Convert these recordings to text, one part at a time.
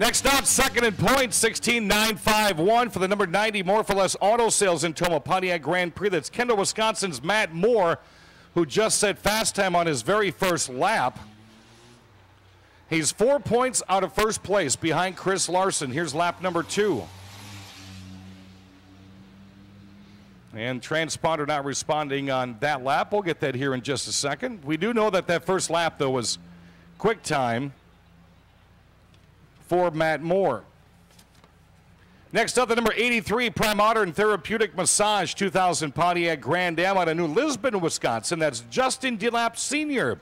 Next up, second and point, 16.951 for the number 90 More for Less Auto Sales in Toma Pontiac Grand Prix. That's Kendall, Wisconsin's Matt Moore, who just set fast time on his very first lap. He's 4 points out of first place behind Chris Larson. Here's lap number 2. And transponder not responding on that lap. We'll get that here in just a second. We do know that that first lap, though, was quick time for Matt Moore. Next up, the number 83 Prime Modern Therapeutic Massage 2000 Pontiac Grand Am out of New Lisbon, Wisconsin. That's Justin DeLapp Sr.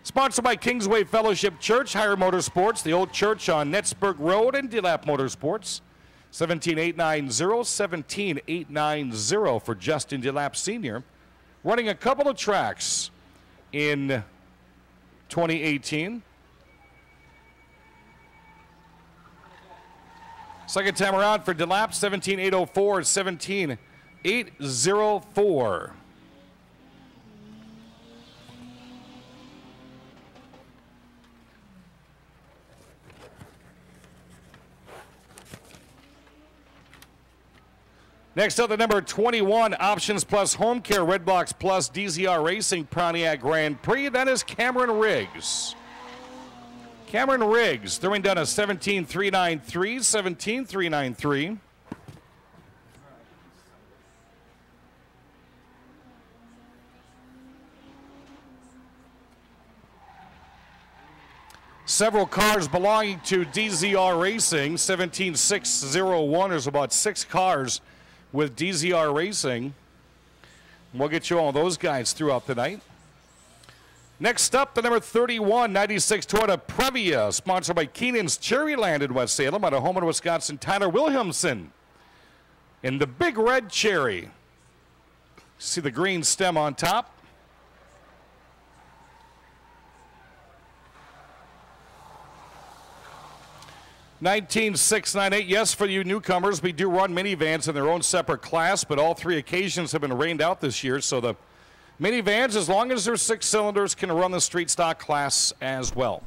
Sponsored by Kingsway Fellowship Church, Higher Motorsports, the old church on Nettsburg Road, and DeLapp Motorsports. 17890, 17890 for Justin DeLapp Sr. Running a couple of tracks in 2018. Second time around for DeLapp, 17804, 17804. Next up, the number 21 Options Plus Home Care Red Box Plus DZR Racing Pontiac Grand Prix. That is Cameron Riggs. Cameron Riggs throwing down a 17.393, 17.393. Several cars belonging to DZR Racing, 17.601. There's about 6 cars with DZR Racing. We'll get you all those guys throughout the night. Next up, the number 31, 96 Toyota Previa, sponsored by Keenan's Cherryland in West Salem, out of Homeland, Wisconsin, Tyler Williamson. In the big red cherry. See the green stem on top. $19,698. Yes, for you newcomers, we do run minivans in their own separate class, but all 3 occasions have been rained out this year, so the minivans, as long as they're 6 cylinders, can run the street stock class as well.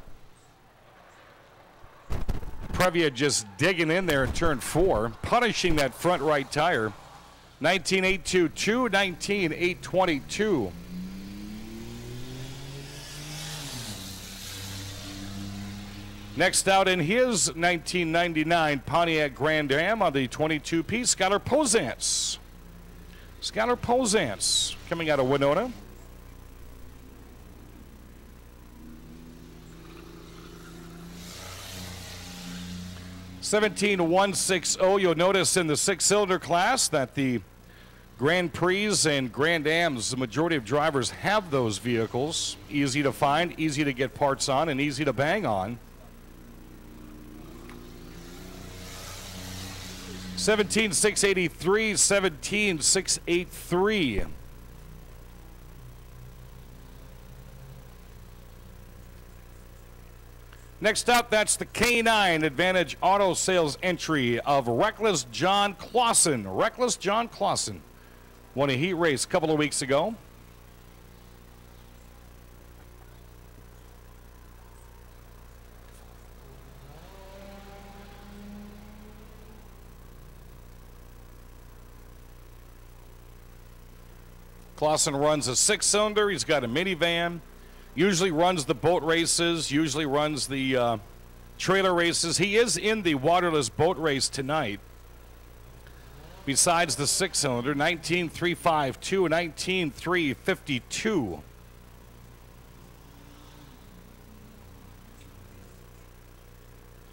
Previa just digging in there in turn 4, punishing that front right tire. 19,822, 19,822. Next out in his 1999 Pontiac Grand Am on the 22-piece, Skylar Posance. Skylar Posance coming out of Winona. $17,160. You'll notice in the 6-cylinder class that the Grand Prix and Grand Ams, the majority of drivers have those vehicles. Easy to find, easy to get parts on, and easy to bang on. 17,683, 17,683. Next up, that's the K9 Advantage Auto Sales entry of Reckless John Clausen. Reckless John Clausen won a heat race a couple of weeks ago. Clausen runs a 6-cylinder. He's got a minivan. Usually runs the boat races. Usually runs the trailer races. He is in the waterless boat race tonight. Besides the 6-cylinder, 19,352, 19,352.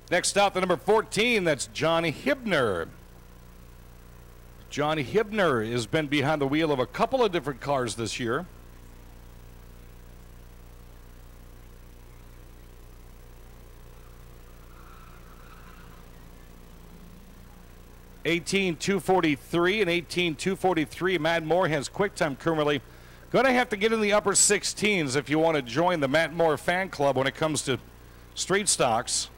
Next out, the number 14, that's Johnny Hibner. Johnny Hibner has been behind the wheel of a couple of different cars this year. $18,243 and $18,243. Matt Moore has quick time currently. Going to have to get in the upper 16s if you want to join the Matt Moore fan club when it comes to street stocks.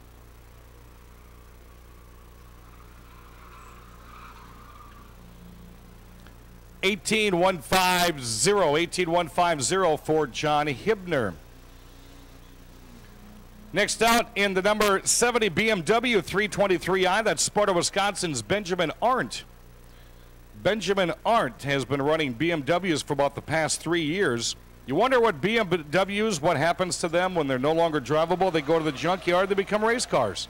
$18,150, 18,150 for John Hibner. Next out in the number 70 BMW 323i, that's Sparta, Wisconsin's Benjamin Arndt. Benjamin Arndt has been running BMWs for about the past 3 years. You wonder what BMWs, what happens to them when they're no longer drivable? They go to the junkyard, they become race cars.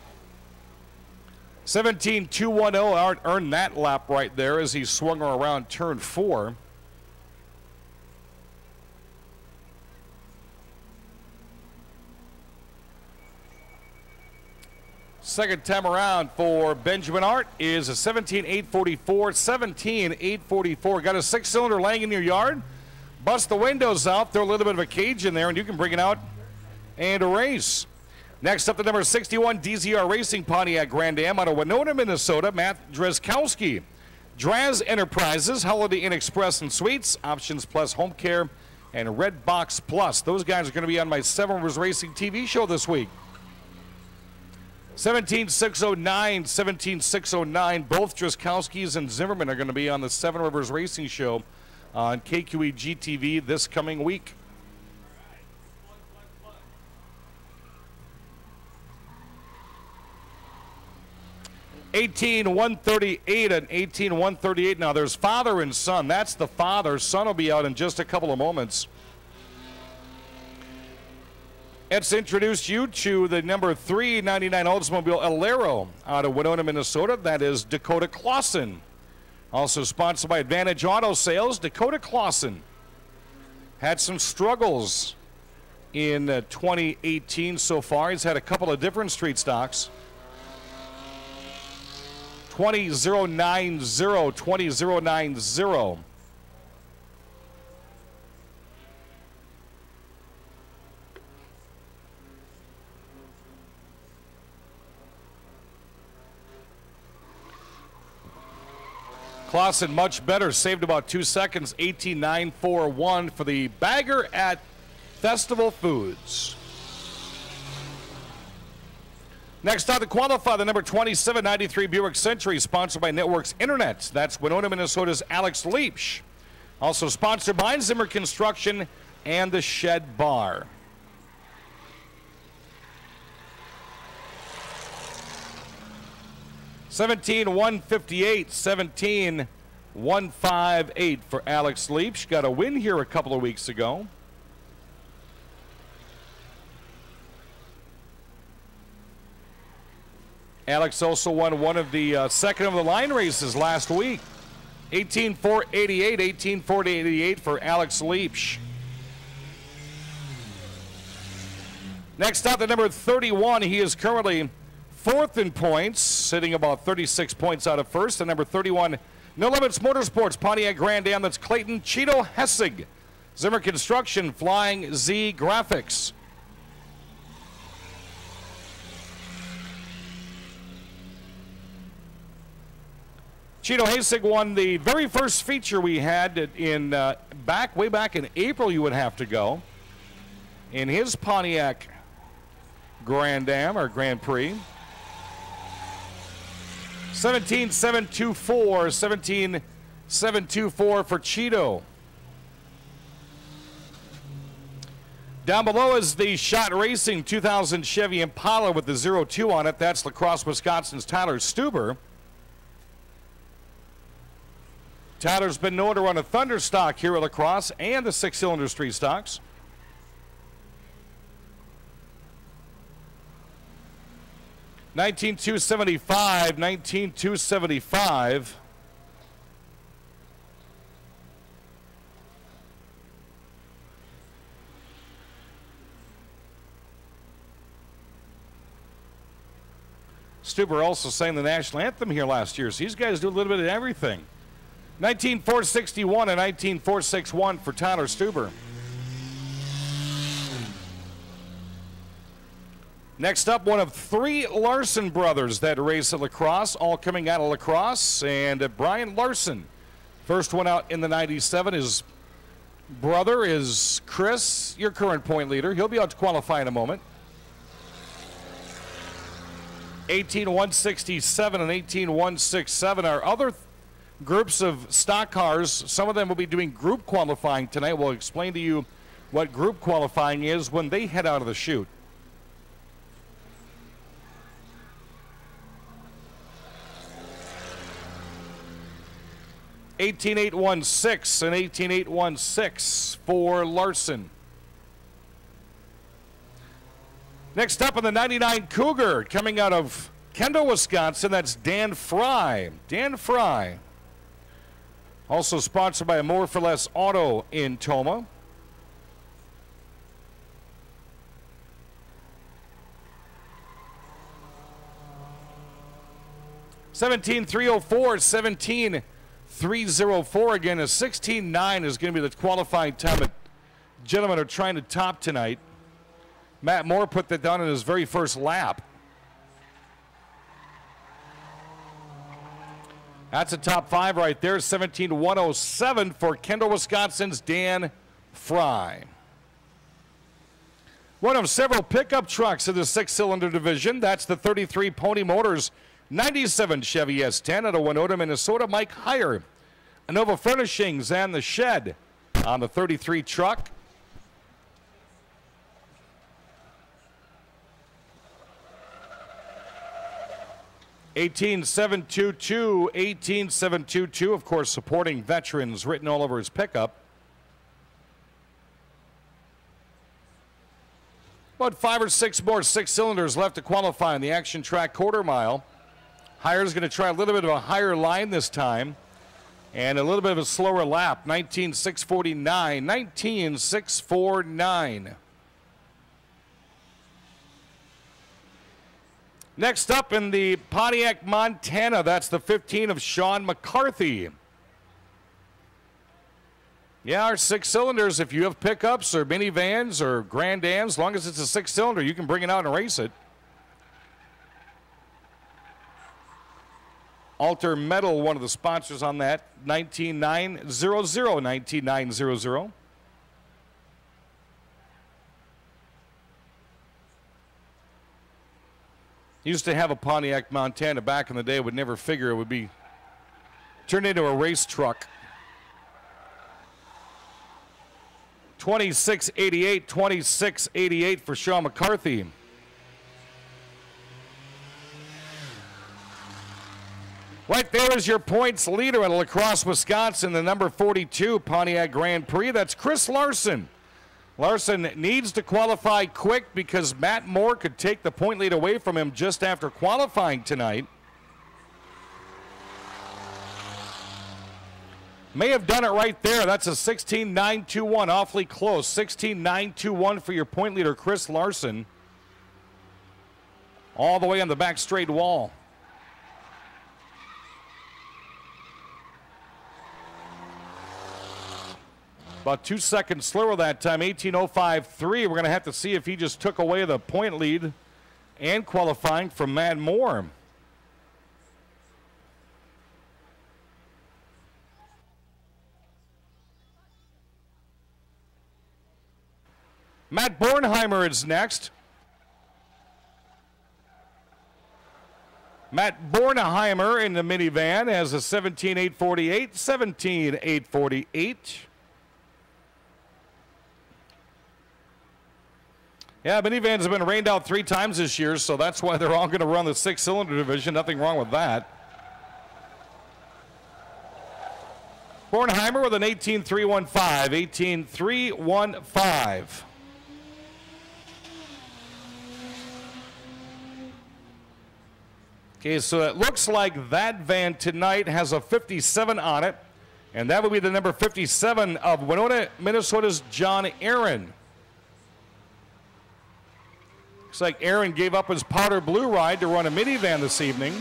17.210, Arndt earned that lap right there as he swung her around turn 4. Second time around for Benjamin Arndt is a 17.844, 17.844. Got a 6-cylinder laying in your yard? Bust the windows out, throw a little bit of a cage in there, and you can bring it out and race. Next up, the number 61 DZR Racing Pontiac Grand Am out of Winona, Minnesota, Matt Drzkowski. Draz Enterprises, Holiday Inn Express and Suites, Options Plus Home Care, and Red Box Plus. Those guys are going to be on my Seven Rivers Racing TV show this week. 17.609, 17.609. Both Drzkowskis and Zimmerman are going to be on the Seven Rivers Racing show on KQEGTV this coming week. (18.138) and 18.138. Now there's father and son. That's the father. Son will be out in just a couple of moments. Let's introduce you to the number 399 Oldsmobile Alero out of Winona, Minnesota. That is Dakota Clausen. Also sponsored by Advantage Auto Sales. Dakota Clausen had some struggles in 2018 so far. He's had a couple of different street stocks. 20.090, 20.090. Clausen much better, saved about 2 seconds, 18.941 for the bagger at Festival Foods. Next out to qualify, the number 2793 Buick Century, sponsored by Networks Internet. That's Winona, Minnesota's Alex Leach. Also sponsored by Zimmer Construction and the Shed Bar. (17.158), 17.158 for Alex Leach. Got a win here a couple of weeks ago. Alex also won one of the second of the line races last week. 18.488, 18.488 for Alex Leach. Next up, the number 31. He is currently fourth in points, sitting about 36 points out of first. The number 31, No Limits Motorsports Pontiac Grand Am. That's Clayton Cheeto Hessig. Zimmer Construction, Flying Z Graphics. Cheeto Hessig won the very first feature we had in way back in April, you would have to go, in his Pontiac Grand Am or Grand Prix. 17.724, 17.724 for Cheeto. Down below is the Shot Racing 2000 Chevy Impala with the 02 on it. That's La Crosse, Wisconsin's Tyler Stuber. Tyler's been known to run a Thunder stock here at La Crosse and the 6-cylinder street stocks. $19,275, $19,275. Stuber also sang the national anthem here last year, so these guys do a little bit of everything. 19,461 and 19,461 for Tyler Stuber. Next up, one of three Larson brothers that race at La Crosse, all coming out of La Crosse, and Brian Larson. First one out in the 97. His brother is Chris, your current point leader. He'll be out to qualify in a moment. 18,167 and 18,167 are other groups of stock cars. Some of them will be doing group qualifying tonight. We'll explain to you what group qualifying is when they head out of the chute. 18-8-1-6 and 18-8-1-6 for Larson. Next up in the 99 Cougar, coming out of Kendall, Wisconsin, that's Dan Fry. Dan Fry. Also sponsored by More for Less Auto in Toma. $17,304, $17,304 again. A 16.9 is going to be the qualifying time that gentlemen are trying to top tonight. Matt Moore put that down in his very first lap. That's a top 5 right there. 17,107 for Kendall, Wisconsin's Dan Fry. One of several pickup trucks in the 6-cylinder division. That's the 33 Pony Motors 97 Chevy S10 out of Winona, Minnesota. Mike Heyer. Innova Furnishings and the Shed on the 33 truck. $18,722, of course, supporting veterans written all over his pickup. About 5 or 6 more 6-cylinders left to qualify in the Action Track quarter mile. Heyer's going to try a little bit of a higher line this time and a little bit of a slower lap. 19,649, 19,649. Next up in the Pontiac, Montana, that's the 15 of Sean McCarthy. Yeah, our 6-cylinders, if you have pickups or minivans or Grand Ams, as long as it's a 6-cylinder, you can bring it out and race it. Alter Metal, one of the sponsors on that, 19900, 19900. Used to have a Pontiac Montana back in the day. Would never figure it would be turned into a race truck. 2688, 2688 for Sean McCarthy. Right there is your points leader at La Crosse, Wisconsin, the number 42 Pontiac Grand Prix. That's Chris Larson. Larson needs to qualify quick because Matt Moore could take the point lead away from him just after qualifying tonight. May have done it right there. That's a 16.921, awfully close. 16.921 for your point leader, Chris Larson. All the way on the back straight wall. About 2 seconds slower that time, 18.053. We're going to have to see if he just took away the point lead and qualifying from Matt Moore. Matt Bornheimer is next. Matt Bornheimer in the minivan has a 17.848, 17.848. Yeah, minivans have been rained out 3 times this year, so that's why they're all going to run the 6-cylinder division. Nothing wrong with that. Bornheimer with an 18.315, 18.315. Okay, so it looks like that van tonight has a 57 on it, and that would be the number 57 of Winona, Minnesota's John Aaron. Looks like Aaron gave up his powder blue ride to run a minivan this evening.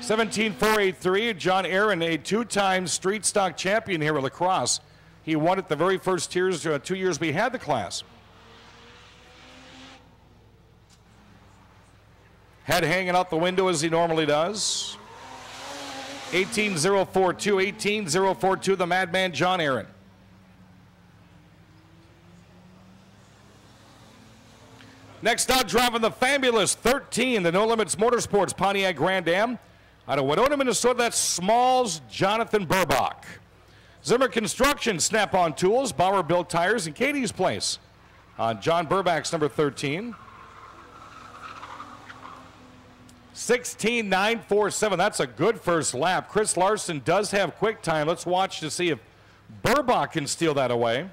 17.483. John Aaron, a 2-time street stock champion here at La Crosse. He won it the very first 2 years we had the class. Head hanging out the window as he normally does. 18.042, 18.042, the Madman John Aaron. Next out, driving the fabulous 13, the No Limits Motorsports Pontiac Grand Am. Out of Winona, Minnesota, that's Smalls Jonathan Burbach. Zimmer Construction, Snap-on Tools, Bauer Built Tires, and Katie's Place on John Burbach's number 13. 16.947. That's a good first lap. Chris Larson does have quick time. Let's watch to see if Burbach can steal that away.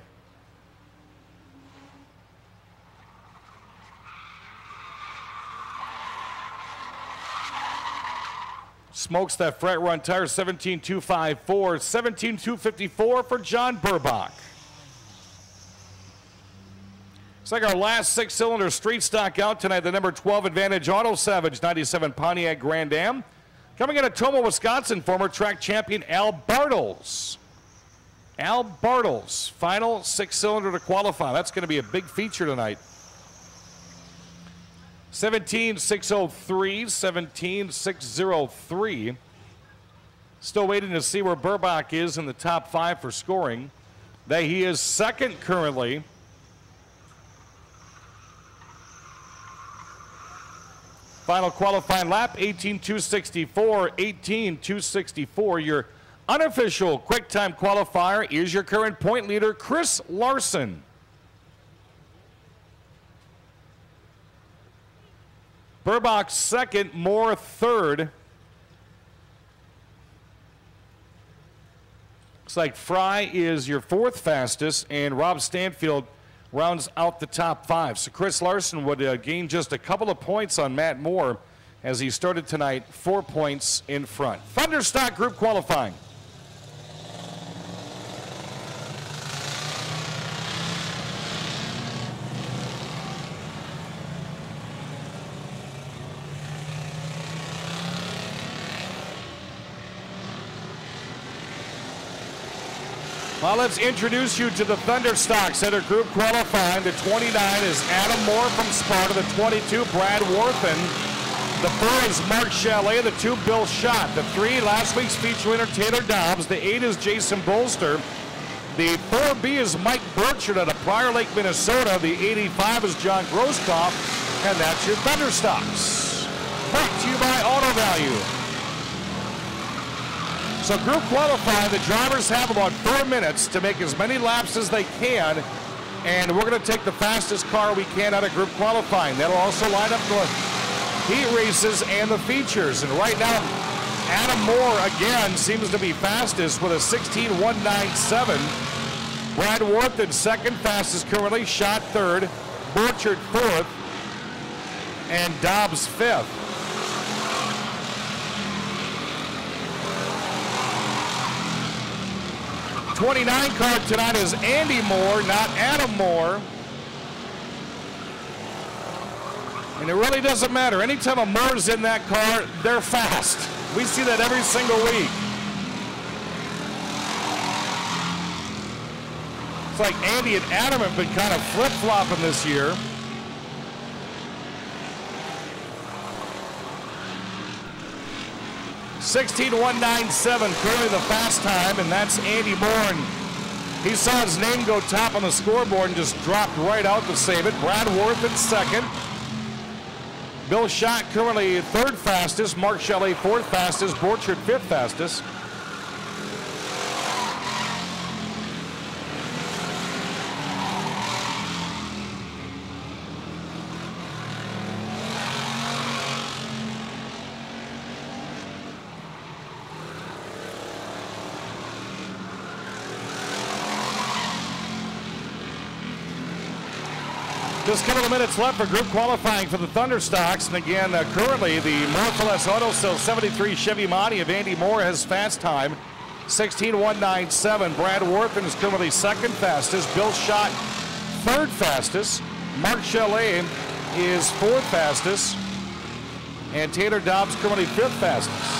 Smokes that fret run tire. 17.254. 17.254 for John Burbach. It's like our last six-cylinder street stock out tonight, the number 12 Advantage Auto Savage 97 Pontiac Grand Am. Coming out of Tomah, Wisconsin, former track champion Al Bartles. Al Bartles, final six-cylinder to qualify. That's going to be a big feature tonight. 17.603, 17.603. Still waiting to see where Burbach is in the top 5 for scoring. That he is second currently. Final qualifying lap, 18.264, 18.264. Your unofficial quick time qualifier is your current point leader, Chris Larson. Burbach second, Moore third. Looks like Fry is your fourth fastest, and Rob Stanfield rounds out the top 5. So Chris Larson would gain just a couple of points on Matt Moore as he started tonight 4 points in front. Thunderstock Group qualifying. Well, let's introduce you to the Thunderstock Center Group qualifying. The 29 is Adam Moore from Sparta. The 22, Brad Worthen. The 4 is Mark Chalet. The 2, Bill Schott. The 3, last week's feature winner, Taylor Dobbs. The 8 is Jason Bolster. The 4B is Mike Burchard out of Prior Lake, Minnesota. The 85 is John Grosskopf. And that's your Thunderstocks. Brought to you by Auto Value. So group qualifying, the drivers have about 4 minutes to make as many laps as they can, and we're going to take the fastest car we can out of group qualifying. That'll also line up the heat races and the features. And right now, Adam Moore again seems to be fastest with a 16.197. Brad Worthen second fastest currently, Schott third, Burchard fourth, and Dobbs fifth. 29 car tonight is Andy Moore, not Adam Moore. And it really doesn't matter. Anytime a Moore's in that car, they're fast. We see that every single week. It's like Andy and Adam have been kind of flip-flopping this year. (16.197) currently the fast time, and that's Andy Moore. And he saw his name go top on the scoreboard and just dropped right out to save it. Brad Worthen second. Bill Schott currently third fastest. Mark Chalet fourth fastest. Burchard fifth fastest. Just a couple of minutes left for group qualifying for the Thunderstocks. And again, currently the Morpheles Auto Cell 73 Chevy Monty of Andy Moore has fast time, 16.197. Brad Worthen is currently second fastest. Bill Schott third fastest. Mark Chalet is fourth fastest. And Taylor Dobbs currently fifth fastest.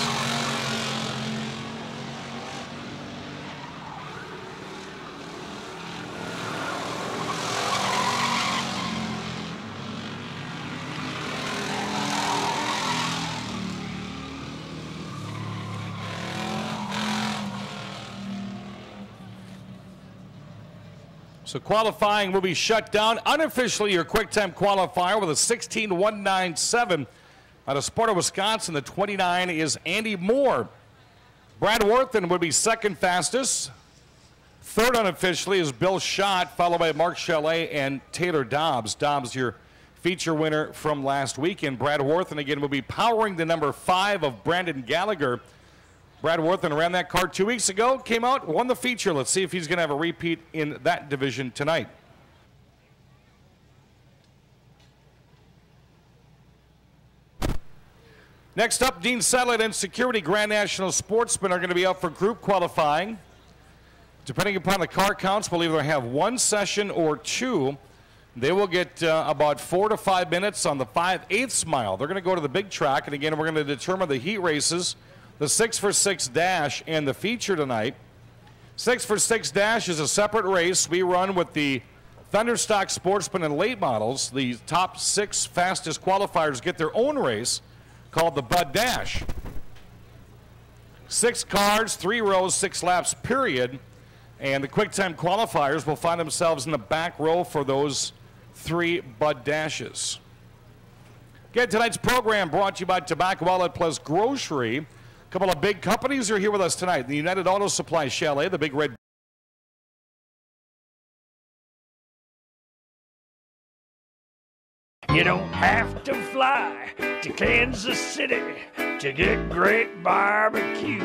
So qualifying will be shut down. Unofficially, your quick time qualifier with a 16.197 out of Sparta, Wisconsin. The 29 is Andy Moore. Brad Worthen would be second fastest. Third unofficially is Bill Schott, followed by Mark Chalet and Taylor Dobbs. Dobbs, your feature winner from last weekend. Brad Worthen again will be powering the number 5 of Brandon Gallagher. Brad Worthen ran that car 2 weeks ago, came out, won the feature. Let's see if he's going to have a repeat in that division tonight. Next up, Dean Satellite and Security Grand National Sportsmen are going to be out for group qualifying. Depending upon the car counts, we'll either have 1 session or 2. They will get about 4 to 5 minutes on the 5/8 mile. They're going to go to the big track, and again, we're going to determine the heat races, the 6x6 dash, and the feature tonight. 6x6 dash is a separate race. We run with the Thunderstock Sportsman and late models. The top 6 fastest qualifiers get their own race, called the Bud Dash. 6 cars, 3 rows, 6 laps, period. And the quick time qualifiers will find themselves in the back row for those 3 Bud Dashes. Again, tonight's program brought to you by Tobacco Outlet Plus Grocery. A couple of big companies are here with us tonight. The United Auto Supply Chalet, the Big Red. You don't have to fly to Kansas City to get great barbecue.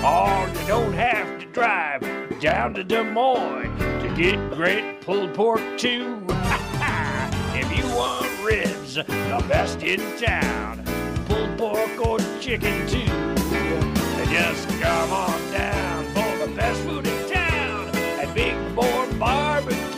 Or you don't have to drive down to Des Moines to get great pulled pork too. If you want ribs, the best in town, pulled pork or chicken too, just come on down for the best food in town at Big Boar Barbecue.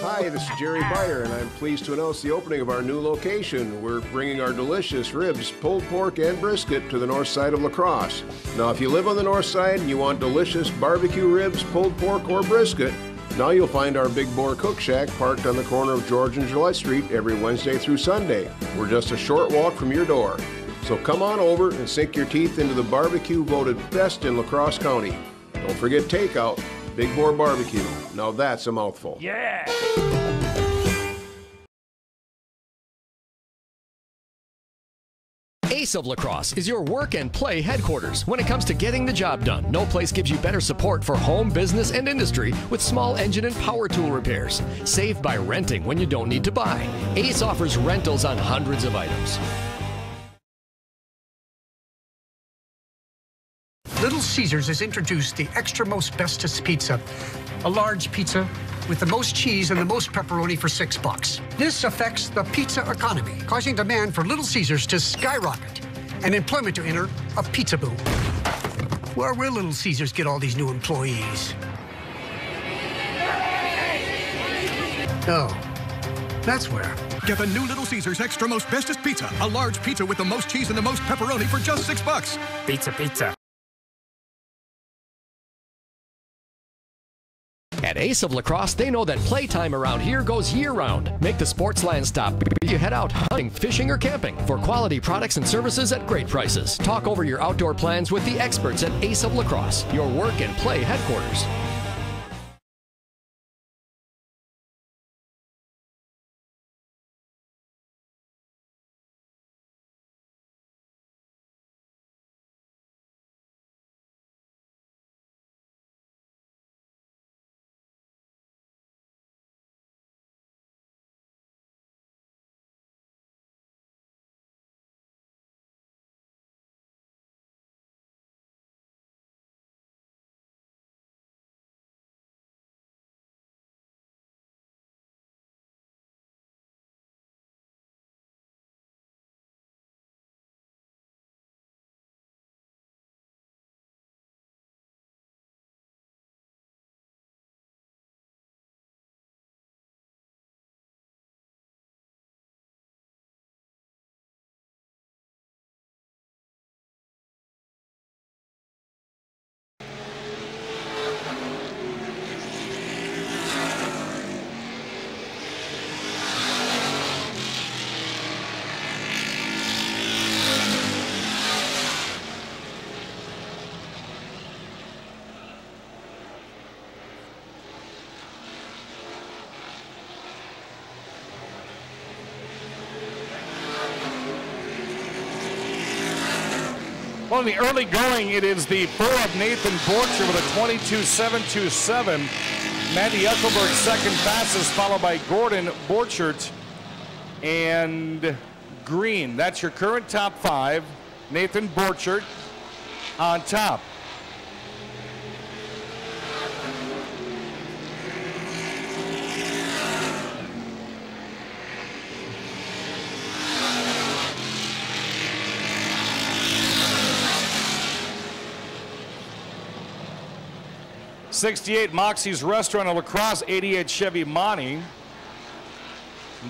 Hi, this is Jerry Beyer, and I'm pleased to announce the opening of our new location. We're bringing our delicious ribs, pulled pork, and brisket to the north side of La Crosse. Now, if you live on the north side and you want delicious barbecue ribs, pulled pork, or brisket, now you'll find our Big Boar Cook Shack parked on the corner of George and Gillette Street every Wednesday through Sunday. We're just a short walk from your door. So come on over and sink your teeth into the barbecue voted best in La Crosse County. Don't forget takeout. Big Boar Barbecue. Now that's a mouthful. Yeah! Ace of La Crosse is your work and play headquarters when it comes to getting the job done. No place gives you better support for home, business, and industry with small engine and power tool repairs. Save by renting when you don't need to buy. Ace offers rentals on hundreds of items. Little Caesars has introduced the Extra Most Bestest Pizza, a large pizza with the most cheese and the most pepperoni for $6. This affects the pizza economy, causing demand for Little Caesars to skyrocket and employment to enter a pizza boom. Where will Little Caesars get all these new employees? Oh, that's where. Get the new Little Caesars Extra Most Bestest Pizza, a large pizza with the most cheese and the most pepperoni for just $6. Pizza, pizza. At Ace of La Crosse, they know that playtime around here goes year-round. Make the Sportsland stop before you head out hunting, fishing, or camping for quality products and services at great prices. Talk over your outdoor plans with the experts at Ace of La Crosse, your work and play headquarters. Well, in the early going, it is the Burr of Nathan Borcher with a 22.727. Mandy Eckelberg second fastest, followed by Gordon Borchert and Green. That's your current top 5. Nathan Borchert on top. '68 Moxie's Restaurant in La Crosse, '88 Chevy Monty.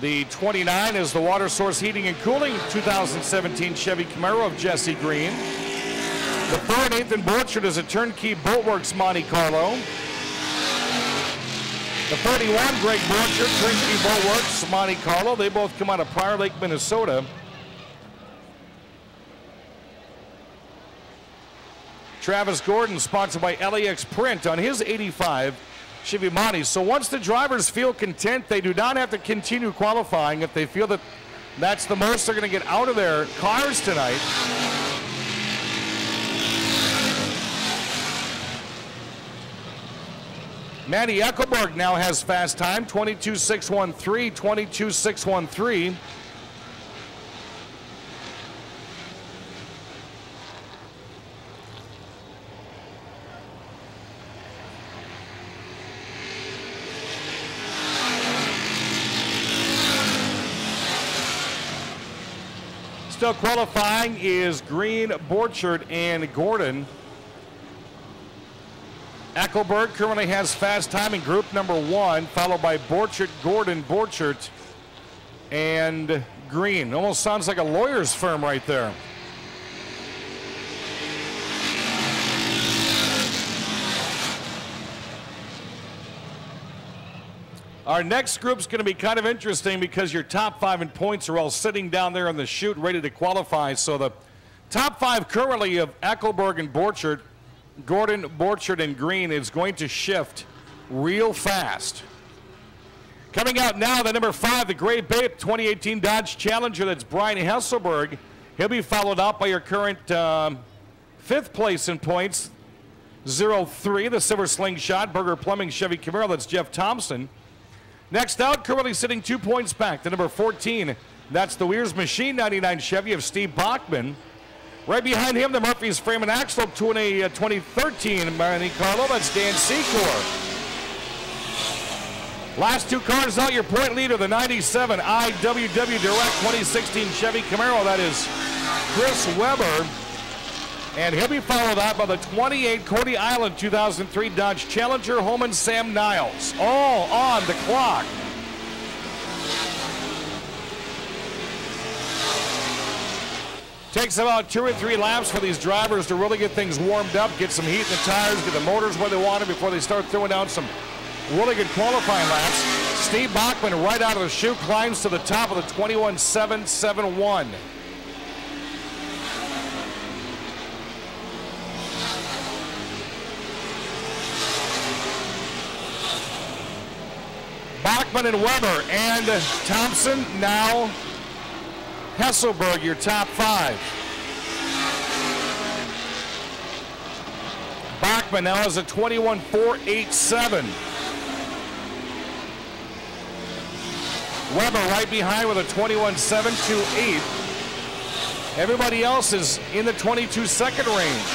The 29 is the Water Source Heating and Cooling 2017 Chevy Camaro of Jesse Green. The 4, Nathan Borchert, is a Turnkey Boatworks Monte Carlo. The 31, Greg Borchert, Turnkey Boatworks Monte Carlo. They both come out of Prior Lake, Minnesota. Travis Gordon, sponsored by LAX Print, on his 85 Chevy Monte. So once the drivers feel content, they do not have to continue qualifying. If they feel that that's the most they're going to get out of their cars tonight. Matty Eckelberg now has fast time, 22.613, 22.613. Still qualifying is Green, Borchert, and Gordon. Eckelberg currently has fast time in group number 1, followed by Borchert, Gordon, Borchert, and Green. Almost sounds like a lawyer's firm right there. Our next group's going to be kind of interesting because your top 5 in points are all sitting down there on the chute ready to qualify. So the top 5 currently of Eckelberg and Borchert, Gordon, Borchert, and Green is going to shift real fast. Coming out now, the number 5, the Great Bay 2018 Dodge Challenger. That's Brian Hesselberg. He'll be followed up by your current 5th place in points, 03, the Silver Slingshot Burger Plumbing Chevy Camaro. That's Jeff Thompson. Next out, currently sitting 2 points back, the number 14. That's the Weir's Machine 99 Chevy of Steve Bachman. Right behind him, the Murphy's Frame and Axle 2013 Monte Carlo. That's Dan Secor. Last 2 cars out, your point leader, the 97 IWW Direct 2016 Chevy Camaro. That is Chris Weber. And he'll be followed up by the 28 Cody Island 2003 Dodge Challenger Holman Sam Niles. All on the clock. Takes about 2 or 3 laps for these drivers to really get things warmed up, get some heat in the tires, get the motors where they want it before they start throwing down some really good qualifying laps. Steve Bachman right out of the chute climbs to the top of the 21.771. Bachman and Weber and Thompson, now Hesselberg, your top 5. Bachman now has a 21.487. Weber right behind with a 21.728. Everybody else is in the 22-second range.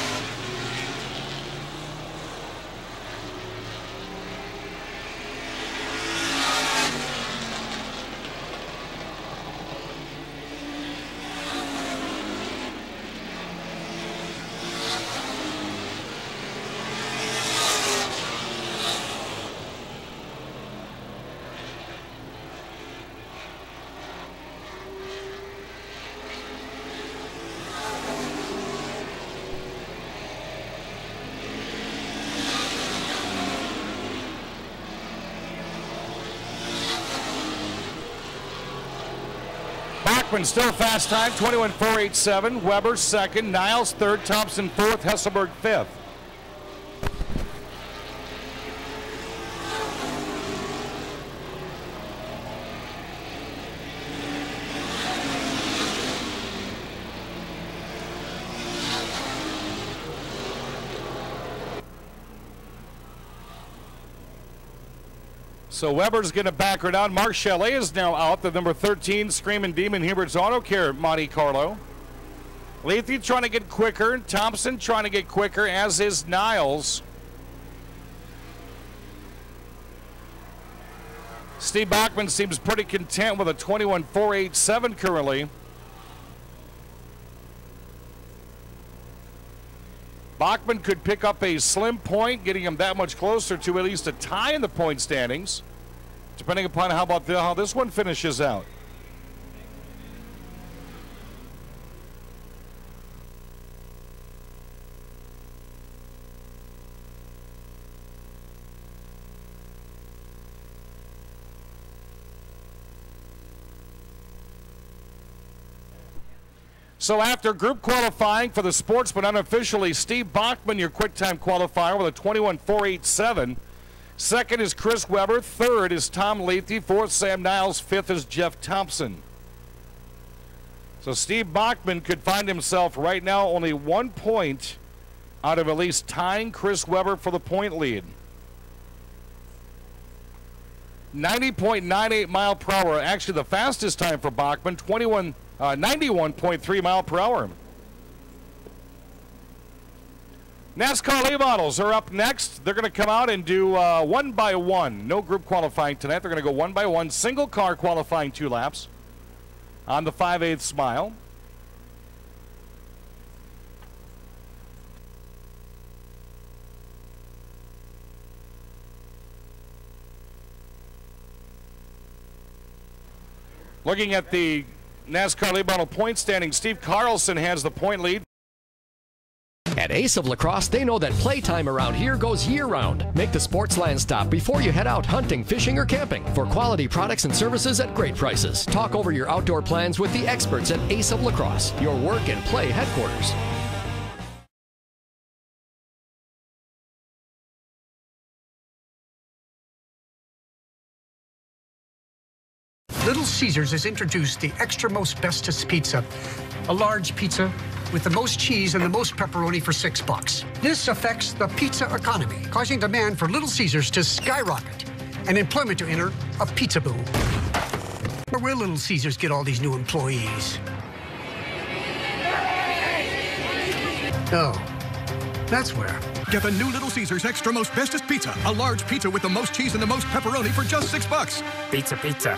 Bachman still fast time, 21.487. Weber second, Niles third, Thompson fourth, Hesselberg fifth. So Weber's going to back her down. Mark Chalet is now out. The number 13 Screaming Demon, Hubert's Auto Care, Monte Carlo. Lethe trying to get quicker. Thompson trying to get quicker, as is Niles. Steve Bachman seems pretty content with a 21.487 currently. Bachman could pick up a slim point, getting him that much closer to at least a tie in the point standings, depending upon how this one finishes out. So after group qualifying for the sportsman unofficially, Steve Bachman, your quick time qualifier, with a 21.487. Second is Chris Weber. Third is Tom Lethe. Fourth, Sam Niles. Fifth is Jeff Thompson. So Steve Bachman could find himself right now only 1 point out of at least tying Chris Weber for the point lead. 90.98 mile per hour. Actually, the fastest time for Bachman, 91.3 mile per hour. NASCAR late models are up next. They're going to come out and do one by one. No group qualifying tonight. They're going to go one by one. Single car qualifying 2 laps on the 5/8 mile. Looking at the NASCAR late model point standing, Steve Carlson has the point lead. At Ace of La Crosse, they know that playtime around here goes year-round. Make the Sportsland stop before you head out hunting, fishing, or camping for quality products and services at great prices. Talk over your outdoor plans with the experts at Ace of La Crosse, your work and play headquarters. Little Caesars has introduced the extra most bestest pizza, a large pizza with the most cheese and the most pepperoni for $6. This affects the pizza economy, causing demand for Little Caesars to skyrocket and employment to enter a pizza boom. Where will Little Caesars get all these new employees? Oh, that's where. Get the new Little Caesars Extra Most Bestest Pizza. A large pizza with the most cheese and the most pepperoni for just $6. Pizza, pizza.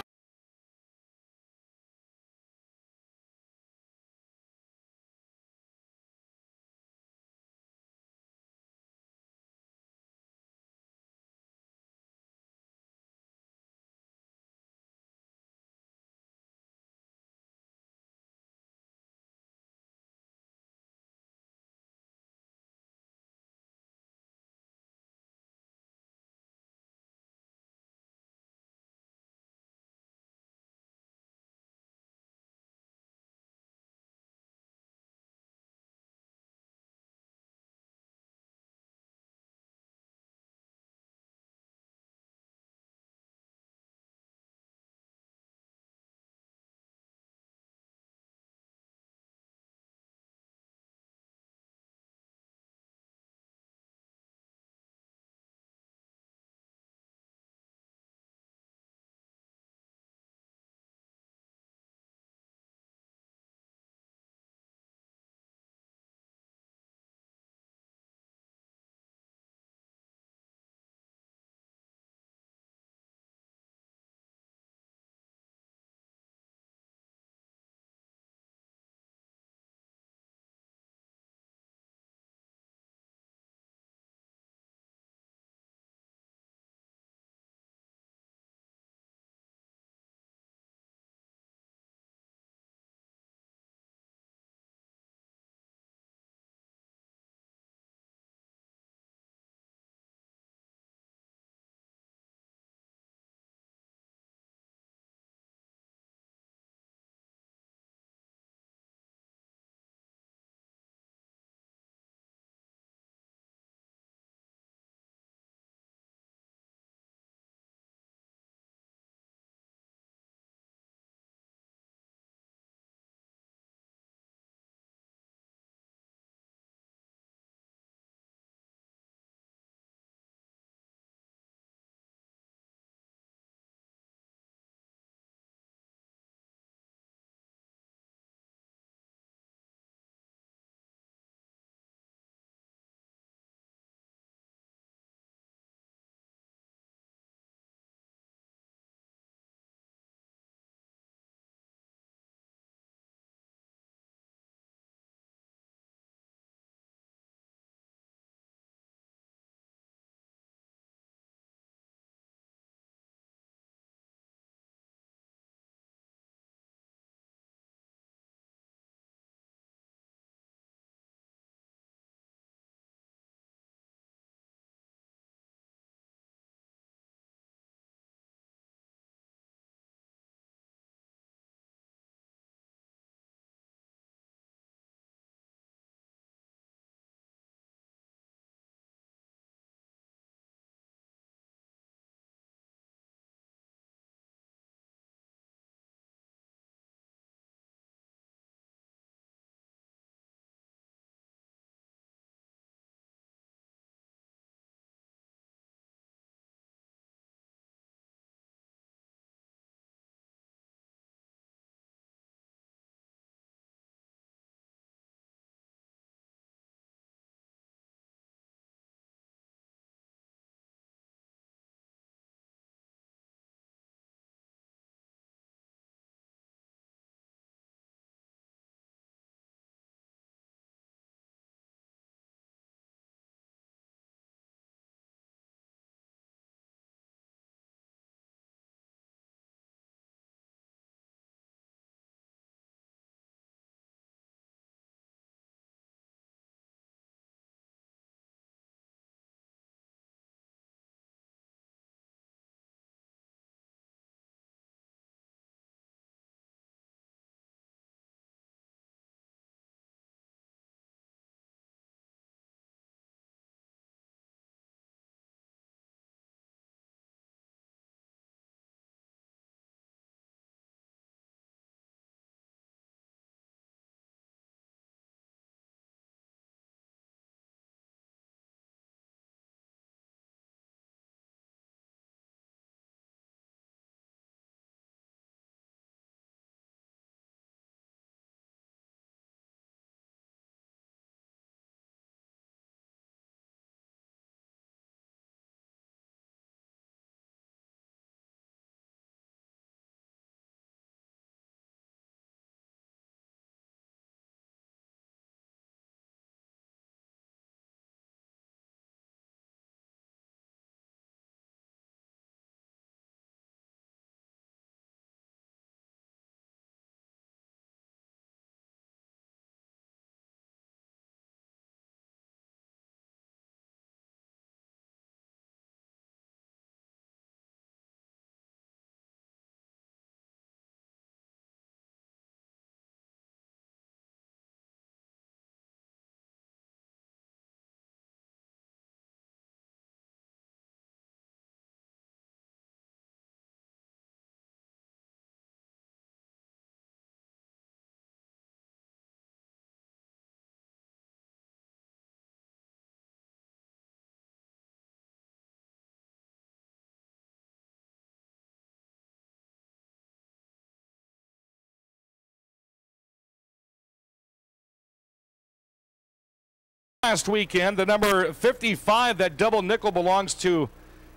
last weekend. The number 55, that double nickel, belongs to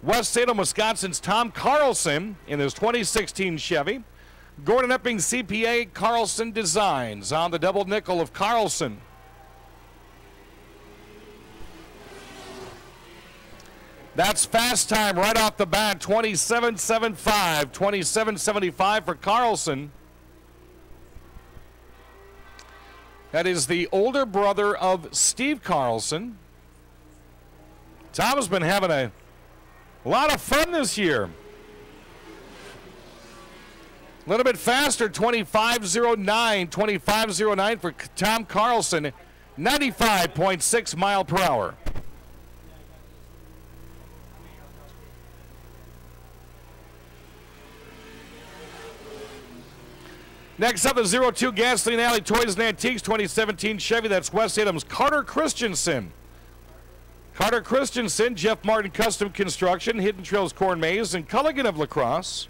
West Salem, Wisconsin's Tom Carlson in his 2016 Chevy. Gordon Epping CPA Carlson Designs on the double nickel of Carlson. That's fast time right off the bat, 27.75, 27.75 for Carlson. That is the older brother of Steve Carlson. Tom's been having a lot of fun this year. A little bit faster, 25.09, 25.09 for Tom Carlson, 95.6 mile per hour. Next up, the 02 Gasoline Alley Toys and Antiques 2017 Chevy. That's West Salem's Carter Christensen. Carter Christensen, Jeff Martin Custom Construction, Hidden Trails Corn Maze, and Culligan of La Crosse.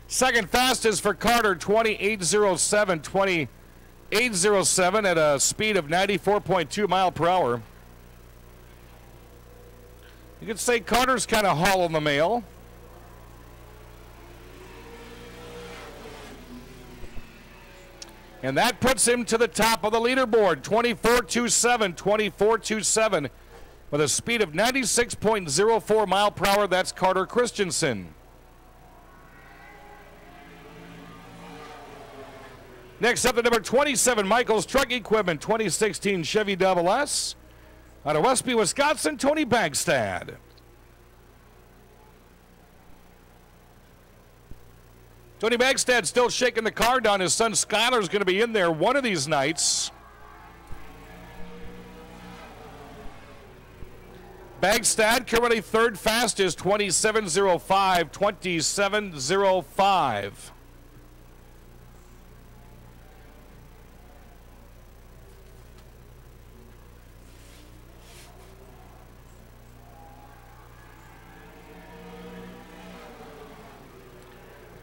Second fastest for Carter, 28.07, 28.07 at a speed of 94.2 mile per hour. You could say Carter's kind of hauling the mail. And that puts him to the top of the leaderboard, 24.27, 24.27 with a speed of 96.04 mile per hour. That's Carter Christensen. Next up, the number 27, Michael's Truck Equipment, 2016 Chevy Double S. Out of Westby, Wisconsin, Tony Bagstad. Tony Bagstad still shaking the car down. His son Skylar's going to be in there one of these nights. Bagstad currently third fastest, 27.05, 27.05.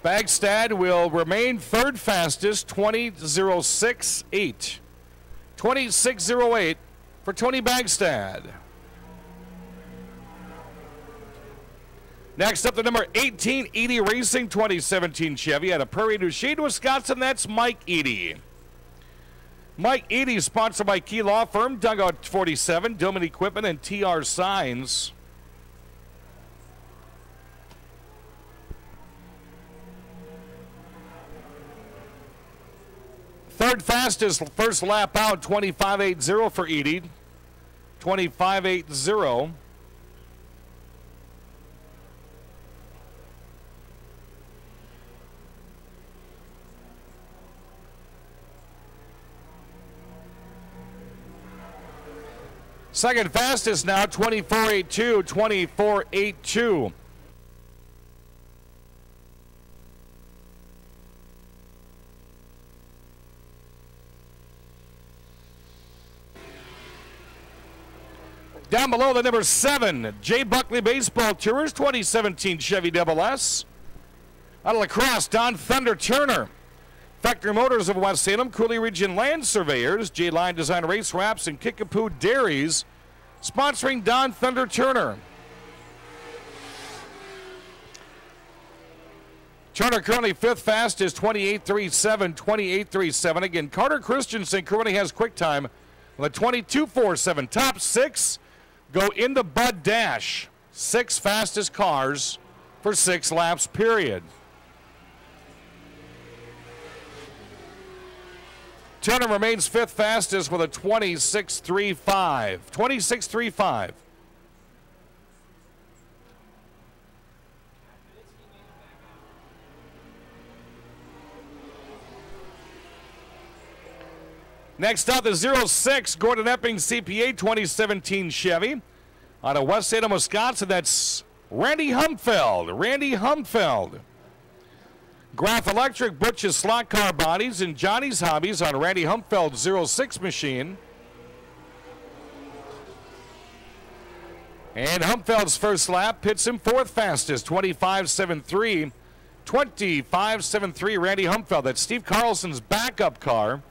Bagstad will remain third fastest, 20.068. 26.08 for Tony Bagstad. Next up, the number 18, Edie Racing 2017 Chevy out of Prairie du Chien, Wisconsin. That's Mike Edie. Mike Edie, sponsored by Key Law Firm, Dugout 47, Dillman Equipment, and TR Signs. Third fastest, first lap out, 25.80 for Edie. 25.80. Second fastest now, 24.82, 24.82. Down below, the number 7, Jay Buckley Baseball Tours 2017 Chevy Double S. Out of La Crosse, Don Thunder Turner. Factory Motors of West Salem, Cooley Region Land Surveyors, J Line Design Race Wraps, and Kickapoo Dairies, sponsoring Don Thunder Turner. Turner currently fifth fastest, 28.37, 28.37. Again, Carter Christensen currently has quick time with a 22.47. Top 6 go in the Bud Dash. 6 fastest cars for 6 laps, period. Turner remains fifth fastest with a 26.35. 26.35. Next up, the 06 Gordon Epping CPA 2017 Chevy. Out of West Salem, Wisconsin, that's Randy Humfeld. Randy Humfeld. Graph Electric, Butch's Slot Car Bodies, and Johnny's Hobbies on Randy Humfeld's 06 machine. And Humfeld's first lap pits him fourth fastest, 25.73. 25.73, Randy Humfeld. That's Steve Carlson's backup car.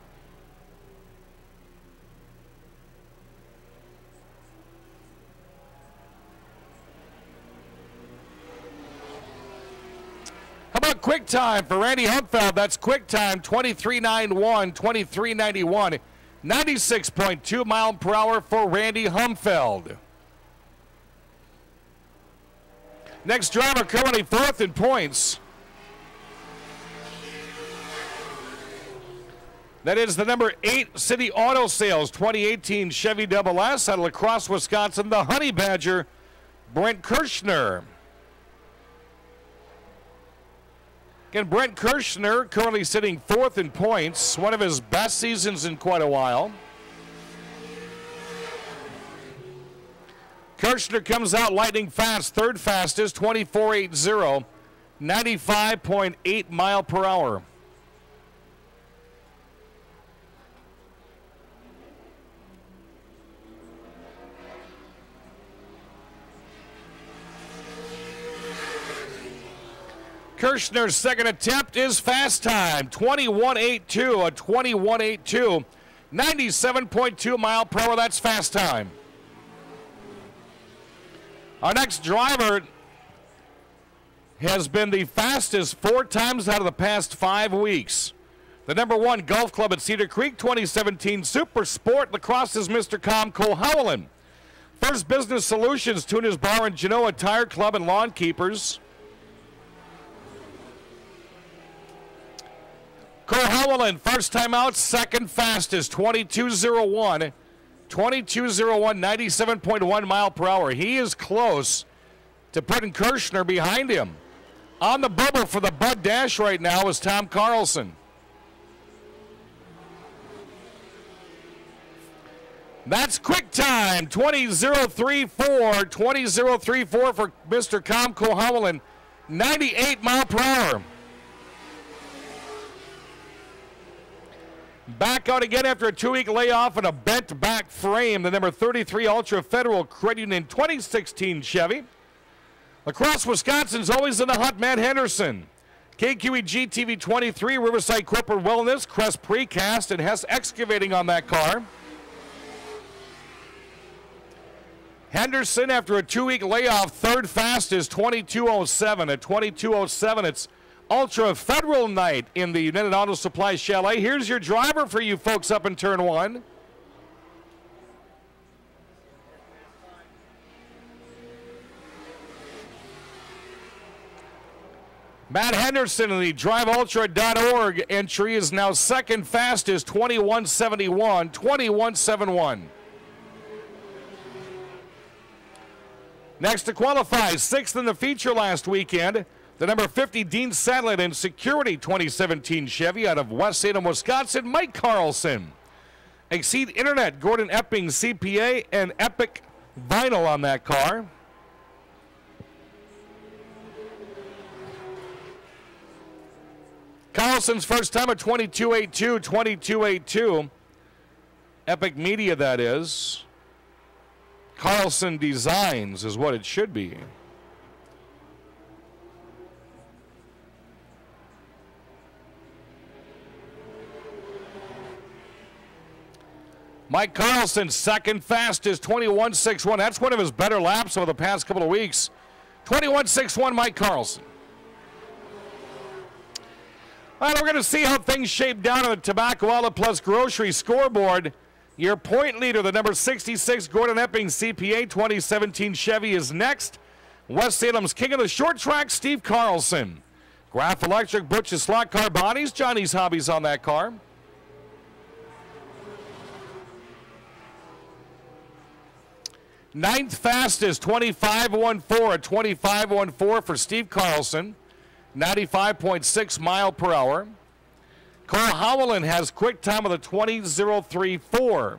How about quick time for Randy Humfeld? That's quick time, 23.91, 23.91. 96.2 mile per hour for Randy Humfeld. Next driver currently fourth in points. That is the number 8 City Auto Sales 2018 Chevy Double S out of La Crosse, Wisconsin, the Honey Badger, Brent Kirschner. Again, Brent Kirschner currently sitting fourth in points, one of his best seasons in quite a while. Kirschner comes out lightning fast, third fastest, 24.80, 95.8 mile per hour. Kirschner's second attempt is fast time, 21.82, a 21.82, 97.2 mile per hour, that's fast time. Our next driver has been the fastest 4 times out of the past 5 weeks. The number 1 golf club at Cedar Creek 2017 Super Sport Lacrosse is Mr. Cole Howland. First Business Solutions, Tuner's Bar and Genoa Tire Club and Lawn Keepers. Cole Howland, first time out, second fastest, 22.01. 22.01, 97.1 mile per hour. He is close to putting Kirschner behind him. On the bubble for the Bud Dash right now is Tom Carlson. That's quick time, 20.034, 20.034 for Mr. Cole Howland, 98 mile per hour. Back out again after a 2-week layoff and a bent back frame. The number 33 Ultra Federal Credit Union 2016 Chevy. La Crosse, Wisconsin's always in the hunt, Matt Henderson. KQEGTV 23, Riverside Corporate Wellness, Crest Precast, and Hess Excavating on that car. Henderson, after a 2-week layoff, third fastest, 22.07. At 22.07, it's Ultra Federal Night in the United Auto Supply Chalet. Here's your driver for you folks up in turn 1. Matt Henderson in the DriveUltra.org entry is now second fastest, 21.71, 21.71. Next to qualify, 6th in the feature last weekend. The number 50 Dean Sadler in Security 2017 Chevy out of West Salem, Wisconsin, Mike Carlson. Exceed Internet, Gordon Epping CPA, and Epic Vinyl on that car. Carlson's first time at 22.82, 22.82. Epic Media, that is. Carlson Designs is what it should be. Mike Carlson, second fastest, 21.61. That's one of his better laps over the past couple of weeks. 21.61, Mike Carlson. All right, we're going to see how things shape down on the Tobacco Outlet Plus Grocery scoreboard. Your point leader, the number 66 Gordon Epping CPA 2017 Chevy, is next. West Salem's king of the short track, Steve Carlson. Graph Electric, Butch's Slot Car Bodies, Johnny's Hobbies on that car. Ninth fastest, 25.14, a 25.14 for Steve Carlson, 95.6 mile per hour. Cole Howland has quick time of the 20.034.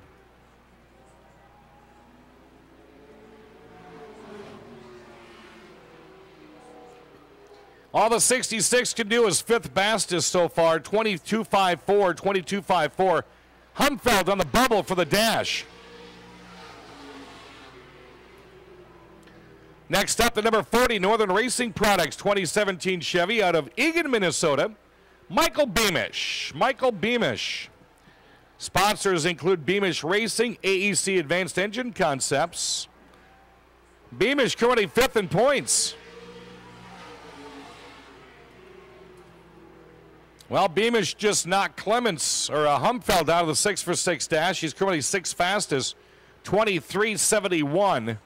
All the 66 can do is fifth fastest so far, 22.54, 22.54. Humfeld on the bubble for the dash. Next up, the number 40 Northern Racing Products 2017 Chevy out of Eagan, Minnesota, Michael Beamish. Michael Beamish. Sponsors include Beamish Racing, AEC Advanced Engine Concepts. Beamish currently 5th in points. Well, Beamish just knocked Clements, or Humfeld, out of the 6-for-6 dash. He's currently 6th fastest, 23.71.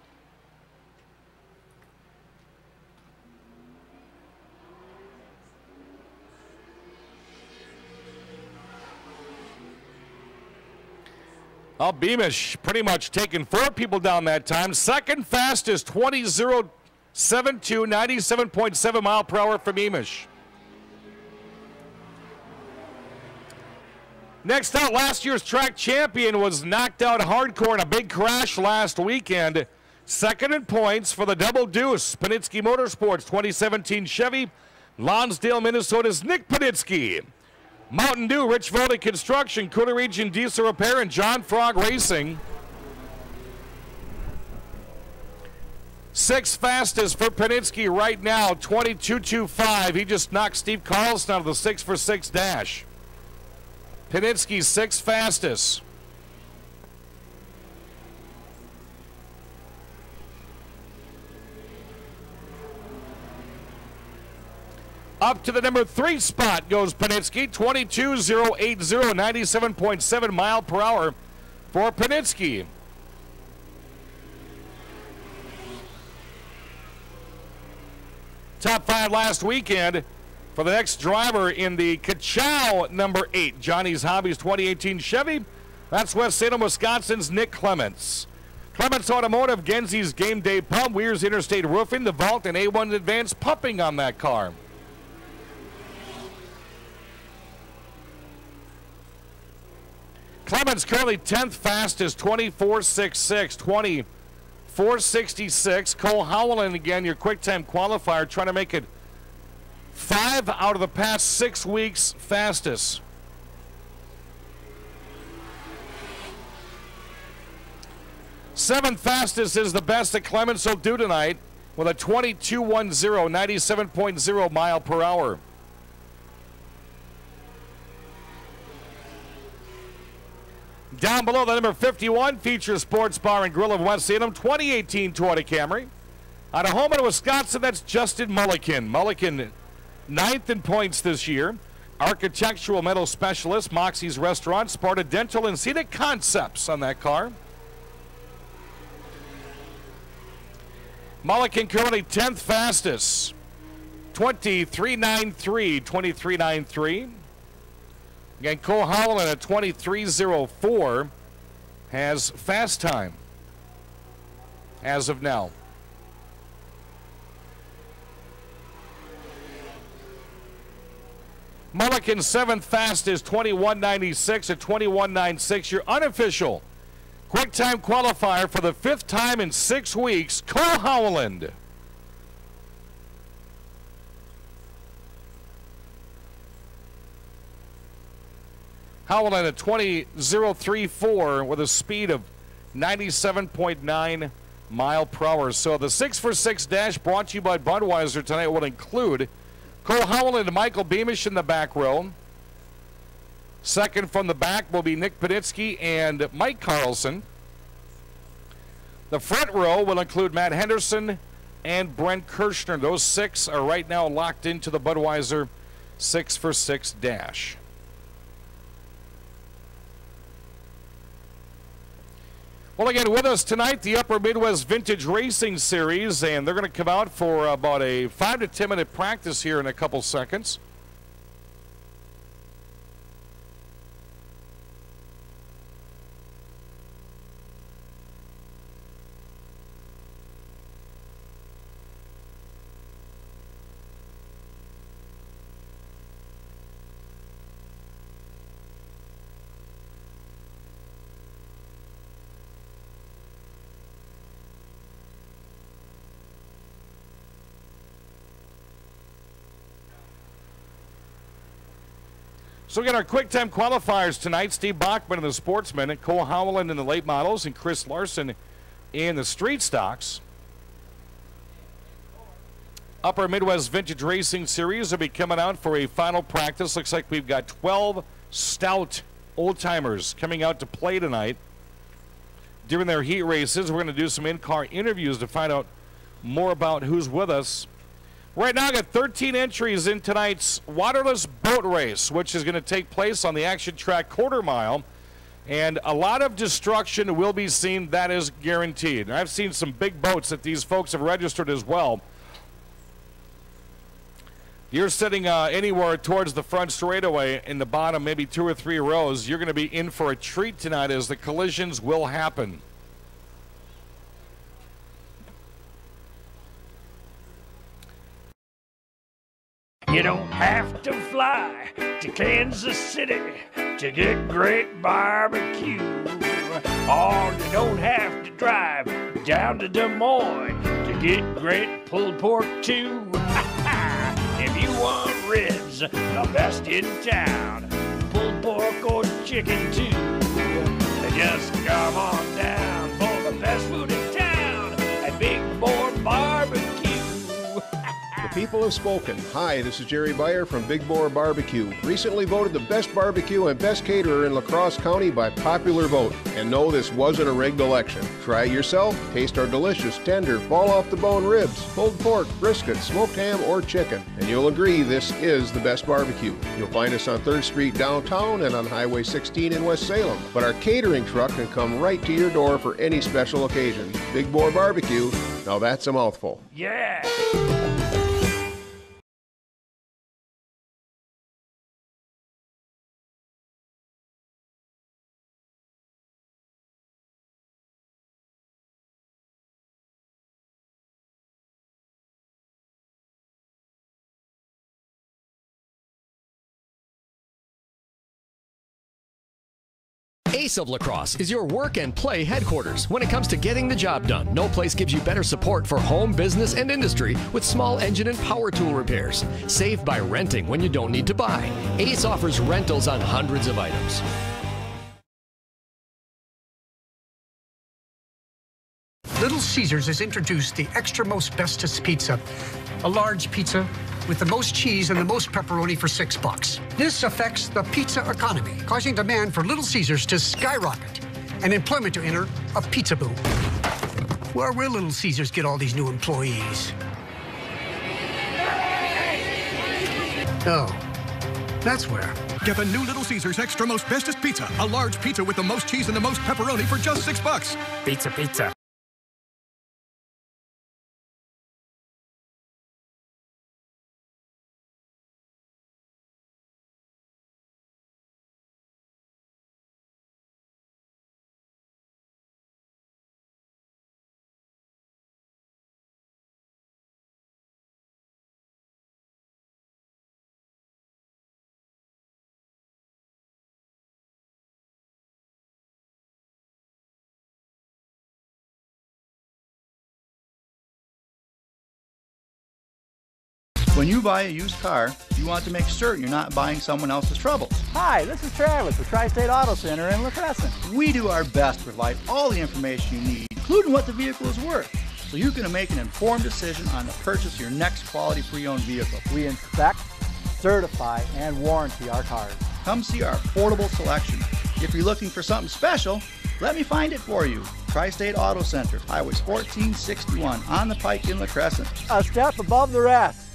Well, Beamish pretty much taking 4 people down that time. Second fastest, 20.72, 97.7 mile per hour for Beamish. Next out, last year's track champion was knocked out hardcore in a big crash last weekend. Second in points for the Double Deuce, Panitsky Motorsports 2017 Chevy, Lonsdale, Minnesota's Nick Panitsky. Mountain Dew, Rich Volta Construction, Cooler Region Diesel Repair, and John Frog Racing. 6th fastest for Panitsky right now, 22.25. He just knocked Steve Carlson out of the 6-for-6 dash. Panitsky 6th fastest. Up to the number 3 spot goes Panitsky, 22.080, 97.7 mile per hour for Panitsky. Top 5 last weekend for the next driver in the Kachow number 8, Johnny's Hobbies 2018 Chevy. That's West Salem, Wisconsin's Nick Clements. Clements Automotive, Genzi's Game Day Pump, Weir's Interstate Roofing, the Vault, and A1 Advanced Pumping on that car. Clements currently 10th fastest, 24.66, 24.66. Cole Howland, again, your quick time qualifier, trying to make it 5 out of the past 6 weeks fastest. Seventh fastest is the best that Clements will do tonight with a 22.10, 97.0 mile per hour. Down below, the number 51 Feature Sports Bar and Grill of West Salem, 2018 Toyota Camry. Out of Houma, Wisconsin, that's Justin Mulliken. Mulliken, 9th in points this year. Architectural Metal Specialist, Moxie's Restaurant, Sparta Dental, and Scenic Concepts on that car. Mulliken currently 10th fastest, 23.93, 23.93. Again, Cole Howland at 23.04 has fast time as of now. Mulliken 7th fastest, 21.96 at 21.96. Your unofficial quick time qualifier for the 5th time in 6 weeks, Cole Howland. Howland at 20.034 with a speed of 97.9 mile per hour. So the 6-for-6 dash brought to you by Budweiser tonight will include Cole Howland and Michael Beamish in the back row. Second from the back will be Nick Panitsky and Mike Carlson. The front row will include Matt Henderson and Brent Kirshner. Those 6 are right now locked into the Budweiser 6-for-6 dash. Well, again, with us tonight, the Upper Midwest Vintage Racing Series, and they're going to come out for about a 5 to 10 minute practice here in a couple seconds. So again, our quick time qualifiers tonight, Steve Bachman in the Sportsman, and Cole Howland in the late models, and Chris Larson in the street stocks. Upper Midwest Vintage Racing Series will be coming out for a final practice. Looks like we've got 12 stout old-timers coming out to play tonight. During their heat races, we're going to do some in-car interviews to find out more about who's with us. Right now, I got 13 entries in tonight's waterless boat race, which is going to take place on the Action Track quarter mile. And a lot of destruction will be seen, that is guaranteed. And I've seen some big boats that these folks have registered as well. You're sitting anywhere towards the front straightaway in the bottom, maybe 2 or 3 rows. You're going to be in for a treat tonight as the collisions will happen. You don't have to fly to Kansas City to get great barbecue. Or you don't have to drive down to Des Moines to get great pulled pork too. If you want ribs, the best in town, pulled pork or chicken too, just come on down for the best food in town at Big Boar Barbecue. The people have spoken. Hi, this is Jerry Beyer from Big Boar Barbecue. Recently voted the best barbecue and best caterer in La Crosse County by popular vote. And no, this wasn't a rigged election. Try it yourself. Taste our delicious, tender, fall-off-the-bone ribs, pulled pork, brisket, smoked ham, or chicken. And you'll agree this is the best barbecue. You'll find us on 3rd Street downtown and on Highway 16 in West Salem. But our catering truck can come right to your door for any special occasion. Big Boar Barbecue. Now that's a mouthful. Yeah. Ace of La Crosse is your work and play headquarters when it comes to getting the job done. No place gives you better support for home, business, and industry with small engine and power tool repairs. Save by renting when you don't need to buy. Ace offers rentals on hundreds of items. Little Caesars has introduced the extra most bestest pizza, a large pizza with the most cheese and the most pepperoni for $6. This affects the pizza economy, causing demand for Little Caesars to skyrocket and employment to enter a pizza boom. Where will Little Caesars get all these new employees? Oh, that's where. Get the new Little Caesars Extra Most Bestest Pizza. A large pizza with the most cheese and the most pepperoni for just $6. Pizza, pizza. When you buy a used car, you want to make certain you're not buying someone else's troubles. Hi, this is Travis with Tri-State Auto Center in La Crosse. We do our best to provide all the information you need, including what the vehicle is worth, so you can make an informed decision on the purchase of your next quality pre-owned vehicle. We inspect, certify, and warranty our cars. Come see our affordable selection. If you're looking for something special, let me find it for you. Tri-State Auto Center, Highway 1461, on the Pike in La Crosse. A step above the rest.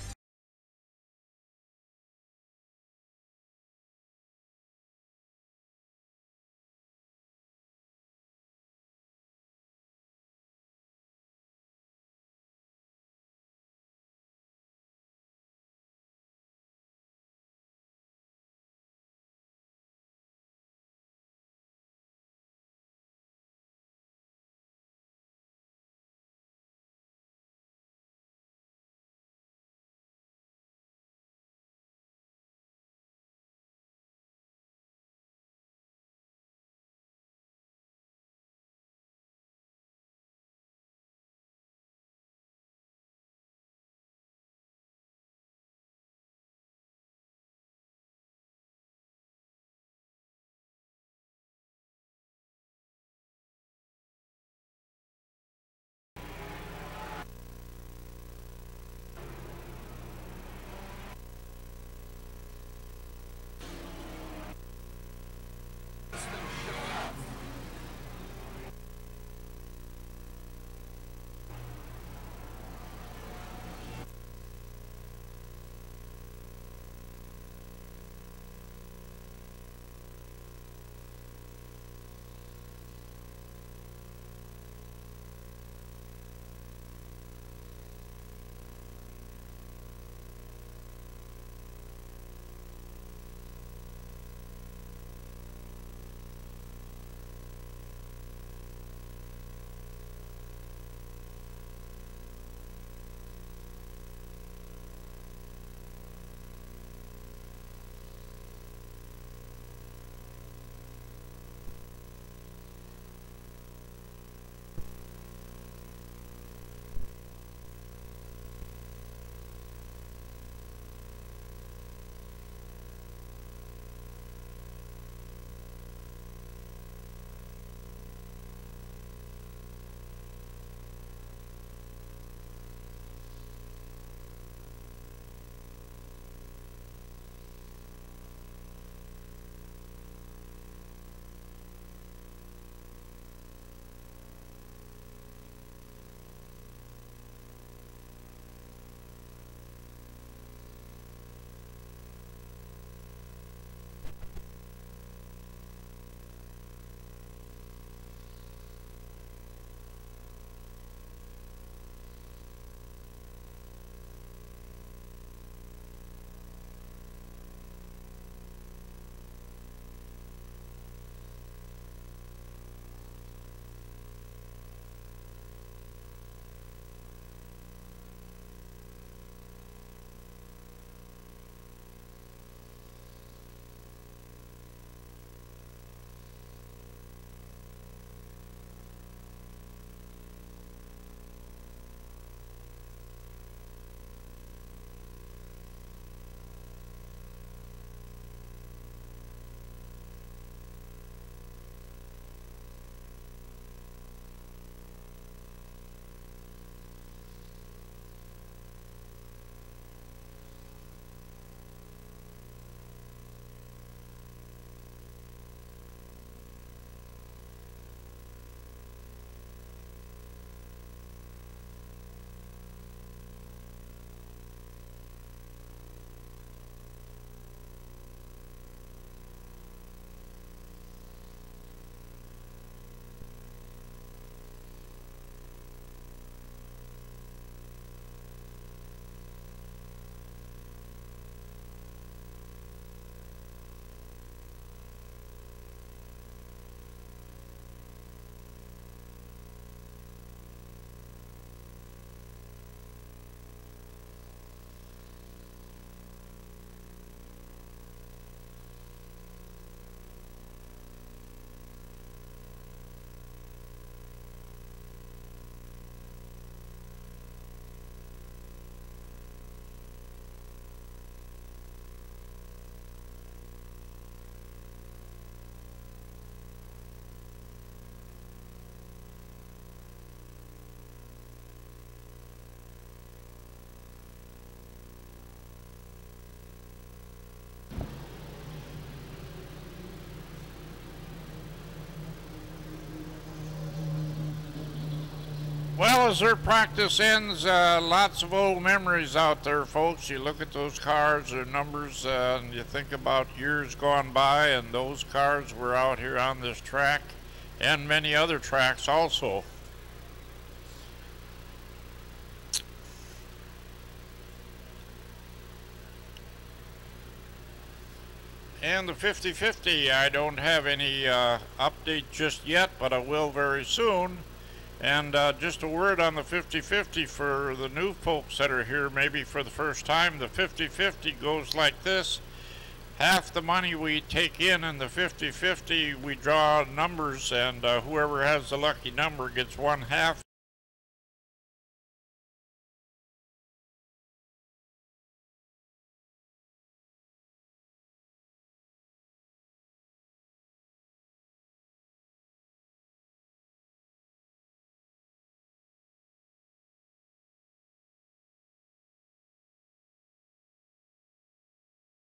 Well, as their practice ends, lots of old memories out there, folks. You look at those cars or numbers, and you think about years gone by, and those cars were out here on this track and many other tracks also. And the 50-50, I don't have any update just yet, but I will very soon. And just a word on the 50-50 for the new folks that are here, maybe for the first time. The 50-50 goes like this. Half the money we take in the 50-50, we draw numbers, and whoever has the lucky number gets one half.